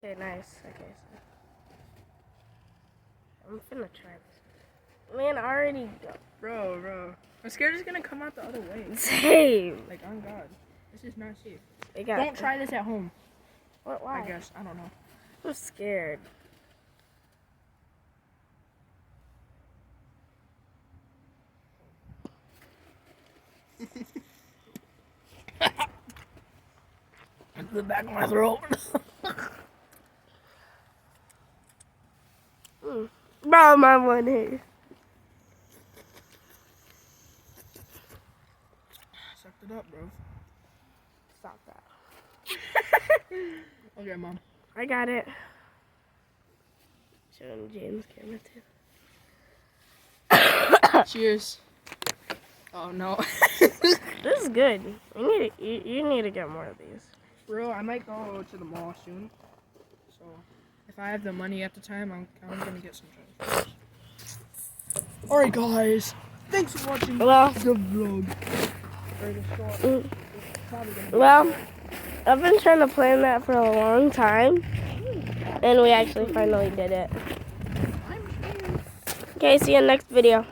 Okay, nice. Okay, so I'm finna try this. Man, I already go. Bro. I'm scared it's gonna come out the other way. Same. Like, on God. This is not safe. Don't Don't try this at home. What? Why? I guess. I don't know. I'm scared. Into the back of my throat. Bro, my one here. Sucked it up, bro. Stop that. Okay, Mom. I got it. Showing James' camera too. Cheers. Oh, no. This is good. You need to get more of these. Bro, I might go to the mall soon. So, if I have the money at the time, I'm gonna get some trash. Alright, guys. Thanks for watching the vlog. Or the short. Well, I've been trying to plan that for a long time. And we actually finally did it. Okay, see you in the next video.